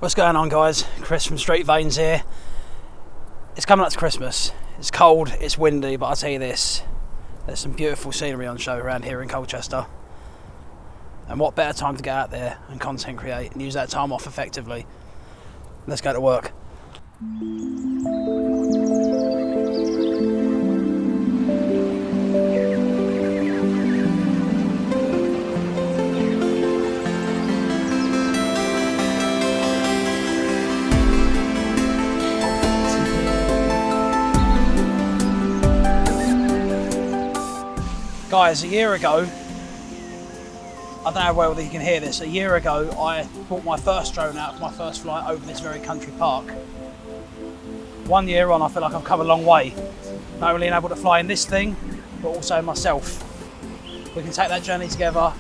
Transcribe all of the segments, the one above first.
What's going on, guys? Chris from Street Veins here. It's coming up to Christmas. It's cold, it's windy, but I'll tell you this, there's some beautiful scenery on show around here in Colchester. And what better time to get out there and content create and use that time off effectively. Let's go to work. Guys, a year ago, I don't know how well you can hear this, a year ago I brought my first drone out for my first flight over this very country park. 1 year on, I feel like I've come a long way. Not only able to fly in this thing, but also myself. We can take that journey together.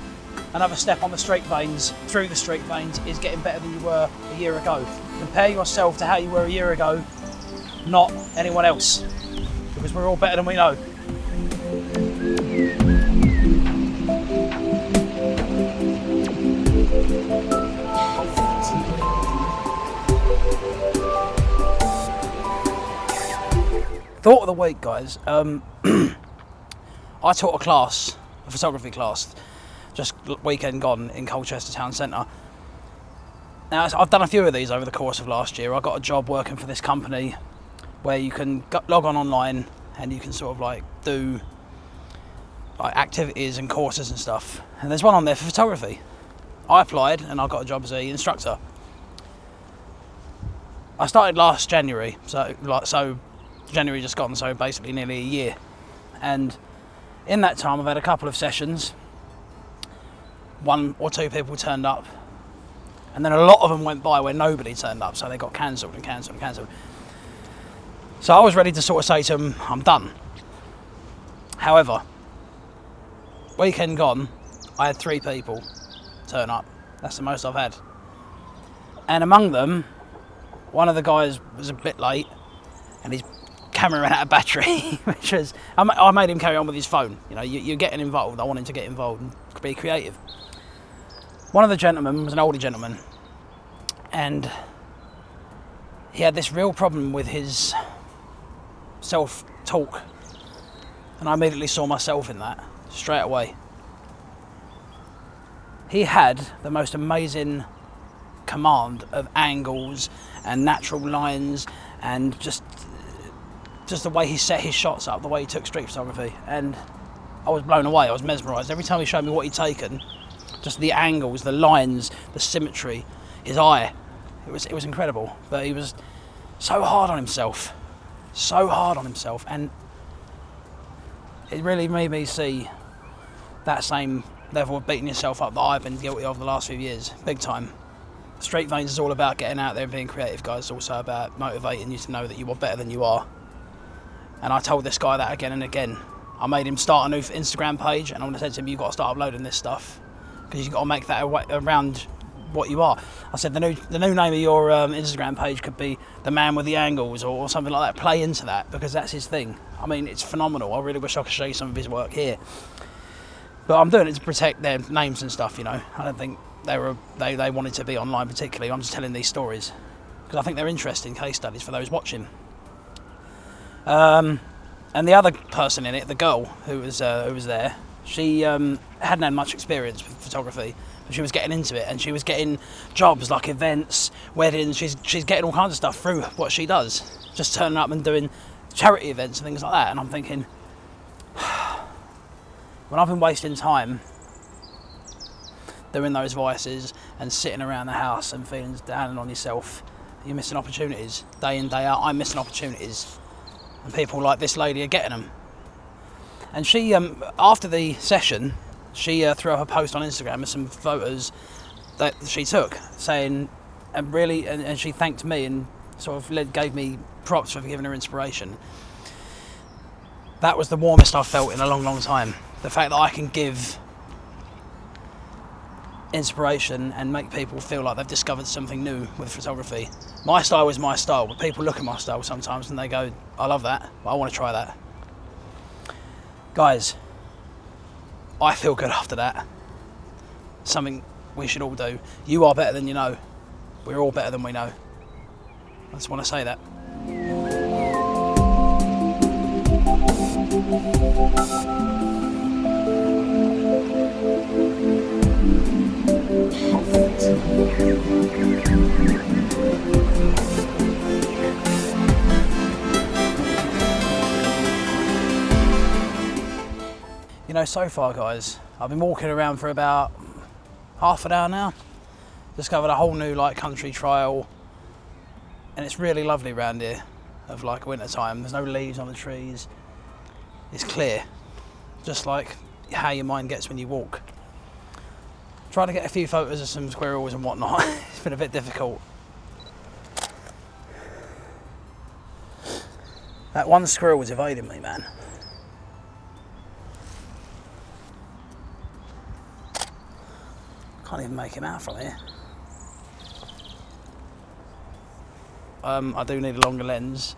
Another step on the street veins, through the street veins, is getting better than you were a year ago. Compare yourself to how you were a year ago, not anyone else, because we're all better than we know. Thought of the week, guys. I taught a class, a photography class, just weekend gone in Colchester town centre. Now, I've done a few of these over the course of last year. I got a job working for this company where you can log on online and you can sort of like do like activities and courses and stuff. And there's one on there for photography. I applied and I got a job as an instructor. I started last January, so January just gone, so basically nearly a year. And in that time I've had a couple of sessions. 1 or 2 people turned up, and then a lot of them went by where nobody turned up, so they got cancelled and cancelled and cancelled. So I was ready to sort of say to them, I'm done. However, weekend gone, I had 3 people turn up. That's the most I've had. And among them, one of the guys was a bit late, and his camera ran out of battery, which was, I made him carry on with his phone. You know, you're getting involved. I want him to get involved and be creative. One of the gentlemen was an older gentleman, and he had this real problem with his self-talk, and I immediately saw myself in that straight away. He had the most amazing command of angles and natural lines and just the way he set his shots up, the way he took street photography, and I was blown away. I was mesmerised. Every time he showed me what he'd taken, just the angles, the lines, the symmetry, his eye, it was incredible. But he was so hard on himself, and it really made me see that same level of beating yourself up that I've been guilty of the last few years, big time. Street Veins is all about getting out there and being creative, guys. It's also about motivating you to know that you are better than you are. And I told this guy that again and again. I made him start a new Instagram page, and I said to him, you've got to start uploading this stuff, because you've got to make that around what you are. I said the new name of your Instagram page could be The Man with the Angles, or something like that. Play into that, because that's his thing. I mean, it's phenomenal. I really wish I could show you some of his work here. But I'm doing it to protect their names and stuff, you know. I don't think they wanted to be online particularly. I'm just telling these stories because I think they're interesting case studies for those watching. And the other person in it, the girl who was there, she hadn't had much experience with photography, but she was getting into it, and she was getting jobs like events, weddings. She's getting all kinds of stuff through what she does, just turning up and doing charity events and things like that. And I'm thinking, when I've been wasting time doing those vices and sitting around the house and feeling down on yourself, you're missing opportunities. Day in, day out, I'm missing opportunities. And people like this lady are getting them. And she, after the session, she threw up a post on Instagram with some photos that she took, saying, and she thanked me and sort of gave me props for giving her inspiration. That was the warmest I've felt in a long, long time. The fact that I can give inspiration and make people feel like they've discovered something new with photography. My style is my style, but people look at my style sometimes and they go, I love that, but I want to try that. Guys, I feel good after that. Something we should all do. You are better than you know. We're all better than we know. I just want to say that. You know, so far guys, I've been walking around for about half an hour now. Discovered a whole new like country trail, and it's really lovely around here of like winter time. There's no leaves on the trees. It's clear, just like how your mind gets when you walk. Trying to get a few photos of some squirrels and whatnot. It's been a bit difficult. That one squirrel was evading me, man. Can't even make him out from here. I do need a longer lens.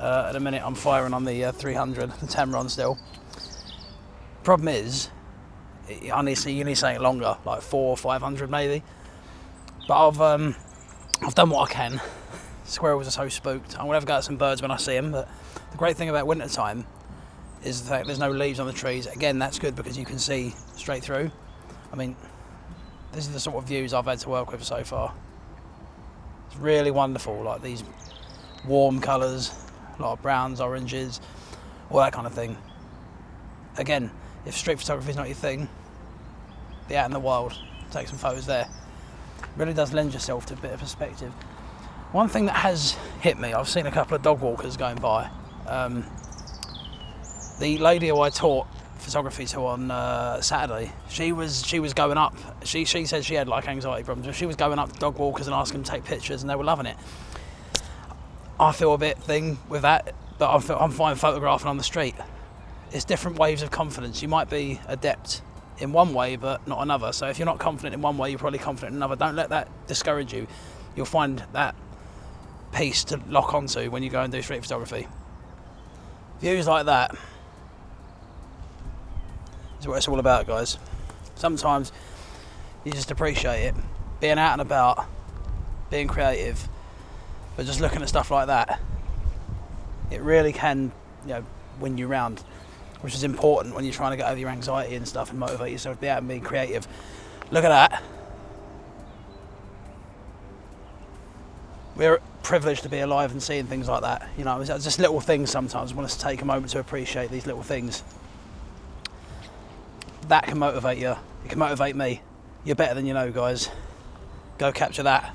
At the minute I'm firing on the 300, the Tamron still. Problem is, you need something longer, like 400 or 500 maybe. But I've done what I can. Squirrels are so spooked. I'm gonna have to go at some birds when I see them. But the great thing about winter time is the fact there's no leaves on the trees. Again, that's good because you can see straight through. I mean, this is the sort of views I've had to work with so far. It's really wonderful, like these warm colours, a lot of browns, oranges, all that kind of thing. Again, if street photography is not your thing, be out in the wild, take some photos there. It really does lend yourself to a bit of perspective. One thing that has hit me, I've seen a couple of dog walkers going by. The lady who I taught photography to on Saturday, she was going up. She said she had like anxiety problems, but she was going up to dog walkers and asking them to take pictures, and they were loving it. I feel a bit thing with that, but I'm fine photographing on the street. It's different waves of confidence. You might be adept in one way, but not another. So if you're not confident in one way, you're probably confident in another. Don't let that discourage you. You'll find that piece to lock onto when you go and do street photography. Views like that is what it's all about, guys. Sometimes you just appreciate it, being out and about, being creative, but just looking at stuff like that, it really can, win you round, which is important when you're trying to get over your anxiety and stuff and motivate yourself to be out and be creative. Look at that. We're privileged to be alive and seeing things like that. It's just little things sometimes. I want us to take a moment to appreciate these little things. That can motivate you. It can motivate me. You're better than you know, guys. Go capture that.